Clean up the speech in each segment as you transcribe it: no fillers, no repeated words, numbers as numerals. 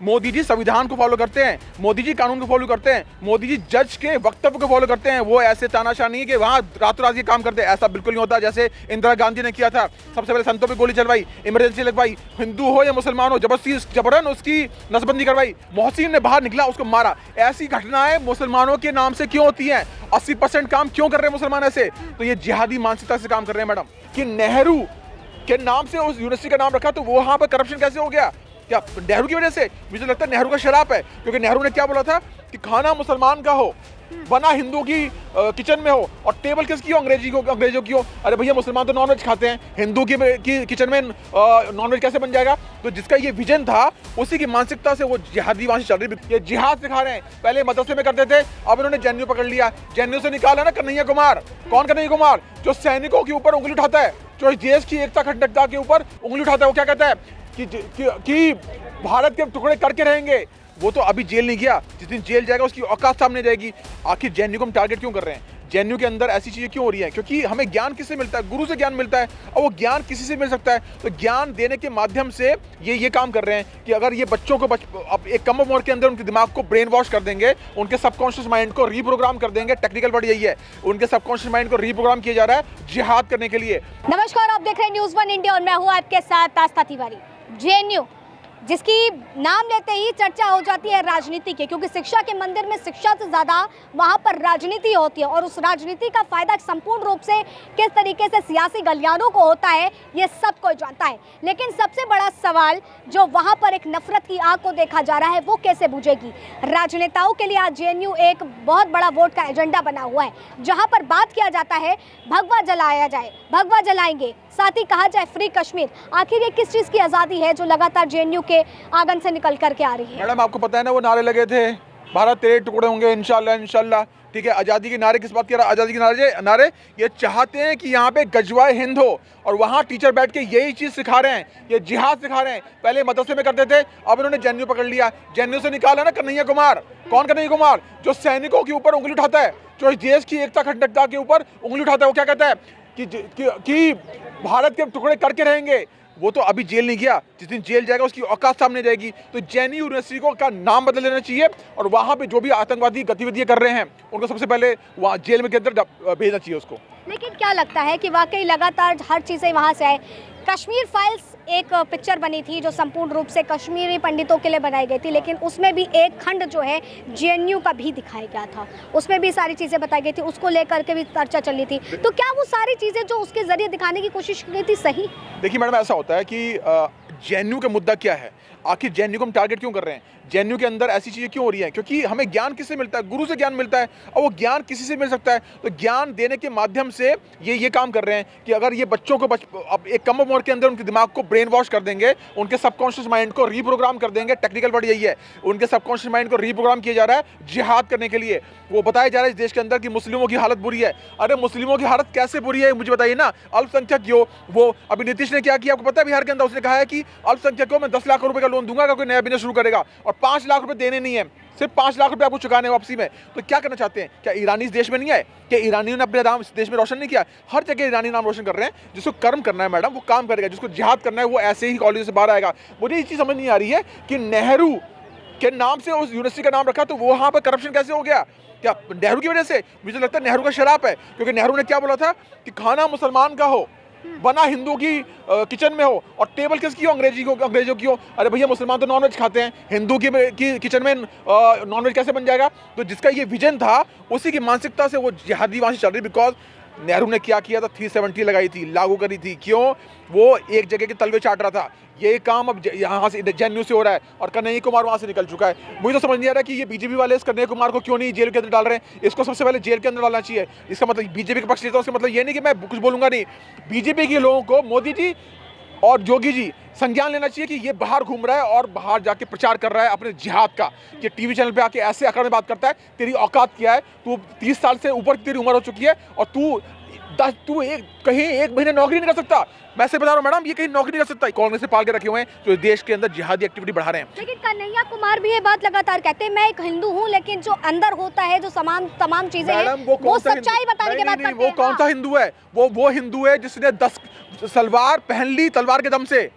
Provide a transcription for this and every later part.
मोदी जी संविधान को फॉलो करते हैं, मोदी जी कानून को फॉलो करते हैं, मोदी जी जज के वक्तव्य को फॉलो करते हैं। वो ऐसे तानाशाह नहीं है कि वहां रातों रात ये काम करते हैं, ऐसा बिल्कुल नहीं होता। जैसे इंदिरा गांधी ने किया था, सबसे पहले संतों पे गोली चलवाई, इमरजेंसी लगवाई, हिंदू हो या मुसलमान हो, जबरन उसकी नसबंदी करवाई, मोहसिन ने बाहर निकला उसको मारा। ऐसी घटनाएं मुसलमानों के नाम से क्यों होती हैं? 80% काम क्यों कर रहे हैं मुसलमान ऐसे? तो ये जिहादी मानसिकता से काम कर रहे हैं मैडम। कि नेहरू के नाम से उस यूनिवर्सिटी का नाम रखा, तो वो वहां पर करप्शन कैसे हो गया? क्या नेहरू की वजह से? मुझे लगता है नेहरू का शराप है, क्योंकि नेहरू ने क्या बोला था कि खाना मुसलमान का हो, बना हिंदू की किचन में हो, और टेबल किसकी हो? अंग्रेजों की हो। अरे भैया, मुसलमान तो नॉनवेज खाते हैं, हिंदू की किचन में नॉनवेज कैसे बन जाएगा? तो जिसका ये विजन था, उसी की मानसिकता से वो जिहादी वहां से चल रही। ये जिहाद सिखा रहे हैं। पहले मदरसे में करते थे, अब इन्होंने जेएनयू पकड़ लिया। जेएनयू से निकाला ना कन्हैया कुमार। कौन कन्हैया कुमार? जो सैनिकों के ऊपर उंगली उठाता है, जो देश की एकता अखंडता के ऊपर उंगली उठाता है। वो क्या कहता है कि भारत के टुकड़े करके रहेंगे। वो तो अभी जेल नहीं गया, जिस दिन जेल जाएगा उसकी औकात सामने जाएगी। आखिर जेएनयू को हम टारगेट क्यों कर रहे हैं? जेएनयू के अंदर ऐसी चीजें क्यों हो रही हैं? क्योंकि हमें ज्ञान किससे मिलता है? गुरु से ज्ञान मिलता है, और वो ज्ञान किसी से मिल सकता है। तो ज्ञान देने के माध्यम से ये काम कर रहे हैं कि अगर ये बच्चों को अब एक कम उम्र के अंदर उनके दिमाग को ब्रेन वॉश कर देंगे, उनके सबकॉन्शियस माइंड को रीप्रोग्राम कर देंगे। टेक्निकल वर्ड यही है, उनके सबकॉन्शियस माइंड को रीप्रोग्राम किया जा रहा है जिहाद करने के लिए। नमस्कार, आप देख रहे हैं न्यूज़ 1 इंडिया और मैं हूं आपके साथ आस्था तिवारी। जेएनयू जिसकी नाम लेते ही चर्चा हो जाती है राजनीति की, क्योंकि शिक्षा के मंदिर में शिक्षा से ज़्यादा वहाँ पर राजनीति होती है, और उस राजनीति का फायदा संपूर्ण रूप से किस तरीके से सियासी गलियारों को होता है, ये सब कोई जानता है। लेकिन सबसे बड़ा सवाल जो वहाँ पर एक नफरत की आग को देखा जा रहा है, वो कैसे बुझेगी? राजनेताओं के लिए आज जेएनयू एक बहुत बड़ा वोट का एजेंडा बना हुआ है, जहाँ पर बात किया जाता है भगवा जलाया जाए, भगवा जलाएंगे, साथ ही कहा जाए फ्री कश्मीर। आखिर ये किस चीज़ की आज़ादी है जो लगातार जेएनयू के आंगन से निकल करके आ रही है? मैडम, आपको पता है ना, वो नारे लगे थे, भारत तेरे टुकड़े होंगे इंशाल्लाह इंशाल्लाह। ठीक है, आज़ादी के नारे किस बात की? आज़ादी के नारे ये चाहते हैं कि यहाँ पे गजवाए हिंद हो, और वहाँ टीचर बैठ के यही चीज़ सिखा रहे हैं, ये जिहाद सिखा रहे हैं। पहले मदरसे में करते थे, अब इन्होंने जेएनयू पकड़ लिया। जेएनयू से निकाला ना कन्हैया कुमार। कौन कन्हैया कुमार? जो सैनिकों के ऊपर उंगली उठाता है, जो देश की एकता अखंडता के ऊपर उंगली उठाता है। वो क्या कहता है कि भारत के टुकड़े करके रहेंगे। वो तो अभी जेल नहीं गया, जिस दिन जेल जाएगा उसकी औकात सामने जाएगी। तो जेएनयू यूनिवर्सिटी को का नाम बदल लेना चाहिए, और वहाँ पे जो भी आतंकवादी गतिविधियां कर रहे हैं उनको सबसे पहले वहाँ जेल में के अंदर भेजना चाहिए उसको। लेकिन क्या लगता है कि वाकई लगातार हर चीज़ें वहाँ से आए? कश्मीर फाइल्स एक पिक्चर बनी थी जो संपूर्ण रूप से कश्मीरी पंडितों के लिए बनाई गई थी, लेकिन उसमें भी एक खंड जो है जेएनयू का भी दिखाया गया था, उसमें भी सारी चीज़ें बताई गई थी, उसको लेकर के भी चर्चा चली थी। तो क्या वो सारी चीज़ें जो उसके जरिए दिखाने की कोशिश की गई थी सही? देखिए मैडम, ऐसा होता है कि जेएनयू का मुद्दा क्या है? आखिर जेएनयू को हम टारगेट क्यों कर रहे हैं? जेएनयू के अंदर ऐसी चीज़ें क्यों हो रही हैं? क्योंकि हमें ज्ञान किससे मिलता है? गुरु से ज्ञान मिलता है, और वो ज्ञान किसी से मिल सकता है। तो ज्ञान देने के माध्यम से ये काम कर रहे हैं कि अगर ये बच्चों को अब एक कम उम्र के अंदर उनके दिमाग को ब्रेन वॉश कर देंगे, उनके सबकॉन्शियस माइंड को रीप्रोग्राम कर देंगे। टेक्निकल वर्ड यही है, उनके सबकॉन्शियस माइंड को रीप्रोग्राम किया जा रहा है जिहाद करने के लिए। वो बताया जा रहा है इस देश के अंदर कि मुस्लिमों की हालत बुरी है। अरे मुस्लिमों की हालत कैसे बुरी है मुझे बताइए ना। अल्पसंख्यक वो अभी नीतीश ने क्या किया आपको पता है? बिहार के अंदर उसने कहा है कि अल्पसंख्यक को मैं 10 लाख रुपए का लोन दूंगा अगर कोई नया बिजनेस शुरू करेगा, और 5 लाख रुपए देने नहीं है, सिर्फ 5 लाख रुपए आपको चुकाने वापसी में। तो क्या करना चाहते हैं? क्या ईरानी इस देश में नहीं है? क्या ईरानियों ने अपने नाम इस देश में रोशन नहीं किया? हर जगह ईरानी नाम रोशन कर रहे हैं। जिसको कर्म करना है मैडम, वो काम करेगा, जिसको जिहाद करना है वो ऐसे ही कॉलेज से बाहर आएगा। मुझे ये चीज़ समझ नहीं आ रही है कि नेहरू के नाम से उस यूनिवर्सिटी का नाम रखा, तो वो वहाँ पर करप्शन कैसे हो गया? क्या नेहरू की वजह से? मुझे लगता है नेहरू का शराप है, क्योंकि नेहरू ने क्या बोला था कि खाना मुसलमान का हो, बना हिंदू की किचन में हो, और टेबल किसकी हो? अंग्रेजों की हो। अरे भैया, मुसलमान तो नॉनवेज खाते हैं, हिंदू की किचन में नॉनवेज कैसे बन जाएगा? तो जिसका ये विजन था, उसी की मानसिकता से वो जिहादी वहाँ से चल रही। बिकॉज नेहरू ने क्या किया था? 370 लगाई थी, लागू करी थी। क्यों? वो एक जगह के तलवे चाट रहा था। ये काम अब यहाँ से जेएनयू से हो रहा है, और कन्हैया कुमार वहाँ से निकल चुका है। मुझे तो समझ नहीं आ रहा कि ये बीजेपी वाले इस कन्हैया कुमार को क्यों नहीं जेल के अंदर डाल रहे हैं। इसको सबसे पहले जेल के अंदर डालना चाहिए। इसका मतलब बीजेपी के पक्ष लेता हूँ, उसका मतलब ये नहीं कि मैं कुछ बोलूँगा नहीं। बीजेपी के लोगों को मोदी जी और योगी जी संज्ञान लेना चाहिए कि ये बाहर घूम रहा है और बाहर जाके प्रचार कर रहा है अपने जिहाद का। ये टीवी चैनल पे आके ऐसे आकर में बात करता है। तेरी औकात क्या है? तू 30 साल से ऊपर तेरी उम्र हो चुकी है, और तू कहीं एक महीने नौकरी नहीं कर सकता। मैं से बता रहा हूँ मैडम, ये कहीं नौकरी नहीं कर सकता। कांग्रेस से पाल के रखे हुए हैं जो देश के अंदर जिहादी एक्टिविटी बढ़ा रहे हैं। लेकिन कन्हैया कुमार भी ये बात लगातार कहते हैं, मैं एक हिंदू हूँ, लेकिन जो अंदर होता है, जो तमाम चीजें हैं, वो सच्चाई बताने के बाद करते हैं। वो कौन सा हिंदू है? वो हिंदू है जिसने 10 सलवार पहन ली तलवार के दम से।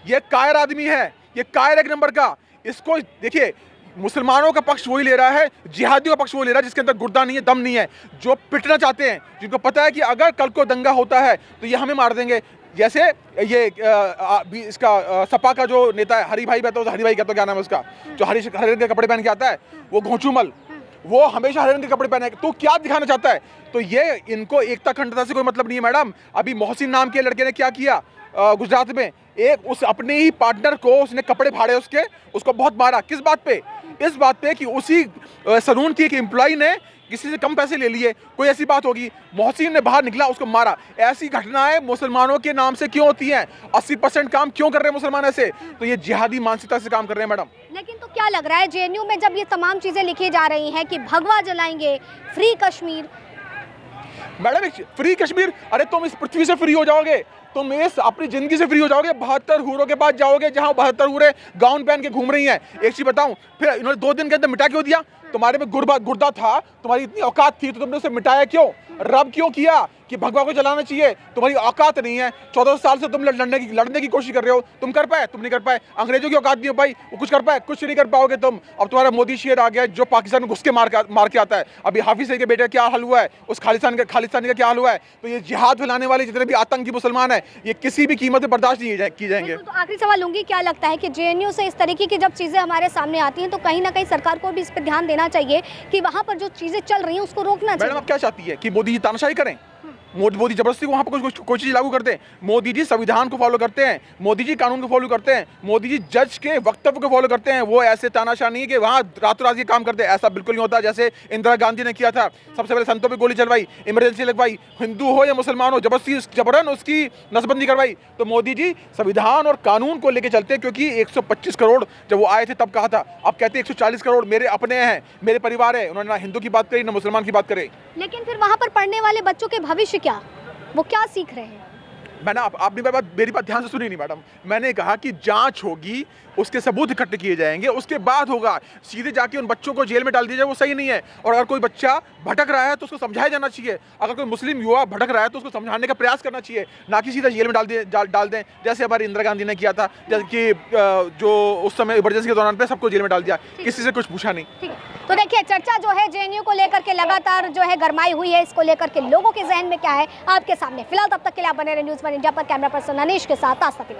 ये कायर आदमी है, ये कायर एक नंबर का। इसको देखिए, मुसलमानों का पक्ष वही ले रहा है, जिहादियों का पक्ष वही ले रहा है जिसके अंदर गुर्दा नहीं है, दम नहीं है, जो पिटना चाहते हैं, जिनको पता है कि अगर कल को दंगा होता है तो ये हमें मार देंगे। जैसे ये इसका सपा का जो नेता है, हरी भाई, मैं तो हरी भाई कहता हूँ, क्या नाम है उसका, जो हरी रंग के कपड़े पहन के आता है, वो घोंचूमल, वो हमेशा हरे रंग के कपड़े पहने, तो क्या दिखाना चाहता है? तो ये इनको एकता अखंडता से कोई मतलब नहीं है मैडम। अभी मोहसिन नाम के लड़के ने क्या किया गुजरात में, एक उस अपने ही पार्टनर को उसने कपड़े फाड़े उसके, उसको बहुत मारा। किस बात पे? इस बात पे कि उसी सलून की एक एम्प्लॉई ने किसी से कम पैसे ले लिए, कोई ऐसी बात होगी, मोहसिन ने बाहर निकला, उसको मारा। ऐसी घटनाएं मुसलमानों के नाम से क्यों होती हैं? 80% काम क्यों कर रहे हैं मुसलमान ऐसे? तो ये जिहादी मानसिकता से काम कर रहे हैं मैडम। लेकिन तो क्या लग रहा है, जेएनयू में जब ये तमाम चीजें लिखी जा रही हैं कि भगवा जलाएंगे, free Kashmir, madam free Kashmir, अरे तुम इस पृथ्वी से फ्री हो जाओगे, तुम इस अपनी जिंदगी से फ्री हो जाओगे, 72 हूरों के पास जाओगे जहां 72 हूरें गाउन पहन के घूम रही हैं। एक चीज बताऊं, फिर इन्होंने 2 दिन के अंदर मिटा क्यों दिया? तुम्हारे में गुर्दा था, तुम्हारी इतनी औकात थी तो तुमने उसे मिटाया क्यों? रब क्यों किया कि भगवा को जलाना चाहिए? तुम्हारी औकात नहीं है। 14 साल से तुम लड़ने की कोशिश कर रहे हो, तुम कर पाए? तुम नहीं कर पाए। अंग्रेजों की औकात नहीं हो पाई, वो कुछ कर पाए? कुछ नहीं कर पाओगे तुम। अब तुम्हारा मोदी शेर आ गया जो पाकिस्तान में घुस के मार के आता है। अभी हाफिज सईद के बेटे का क्या हाल हुआ है, उस खालिस्तानी का क्या हाल हुआ है। तो ये जिहाद फैलाने वाले जितने भी आतंकी मुसलमान है, ये किसी भी कीमत पर बर्दाश्त नहीं की जाएंगे। तो आखिरी सवाल लूंगी, क्या लगता है कि जेएनयू से इस तरीके की जब चीजें हमारे सामने आती हैं तो कहीं ना कहीं सरकार को भी इस पर ध्यान देना चाहिए कि वहां पर जो चीजें चल रही हैं उसको रोकना चाहिए? मैडम आप क्या चाहती है कि मोदी जी तानाशाही करें? मोदी जबरदस्ती वहां पर कोई चीज लागू करते हैं? मोदी जी संविधान को फॉलो करते हैं, मोदी जी कानून को फॉलो करते हैं, मोदी जी जज के वक्तव्य को फॉलो करते हैं। वो ऐसे तानाशाह नहीं कि वहां रातों रात ये काम करते हैं, ऐसा बिल्कुल नहीं होता। जैसे इंदिरा गांधी ने किया था, सबसे पहले संतों पे गोली चलवाई, इमरजेंसी लगवाई, हिंदू हो या मुसलमान हो, जबरन उसकी नसबंदी करवाई। तो मोदी जी संविधान और कानून को लेकर चलते हैं, क्योंकि 125 करोड़ जब वो आए थे तब कहा था, अब कहते हैं 140 करोड़ मेरे अपने हैं, मेरे परिवार है। उन्होंने ना हिंदू की बात करी ना मुसलमान की बात करी। लेकिन फिर वहां पर पढ़ने वाले बच्चों के भविष्य क्या, वो क्या सीख रहे हैं? मैंने आपने मेरी बात ध्यान से सुनी नहीं मैडम। मैंने कहा कि जांच होगी, उसके सबूत इकट्ठे किए जाएंगे, उसके बाद होगा। सीधे जाके उन बच्चों को जेल में डाल दिया जाए, वो सही नहीं है। और अगर कोई बच्चा भटक रहा है तो उसको समझाया जाना चाहिए। अगर कोई मुस्लिम युवा भटक रहा है तो उसको समझाने का प्रयास करना चाहिए, ना कि सीधा जेल में डाल दें जैसे हमारी इंदिरा गांधी ने किया था, जैसे कि जो उस समय इमरजेंसी के दौरान पे सबको जेल में डाल दिया, किसी से कुछ पूछा नहीं। ठीक है, तो देखिए चर्चा जो है जेएनयू को लेकर के लगातार जो है गरमाई हुई है, इसको लेकर के लोगों के जहन में क्या है आपके सामने। फिलहाल तब तक के लिए आप बने रहे न्यूज़ 1 इंडिया पर। कैमरा पर्सन अनीश के साथ आस्था तिवारी।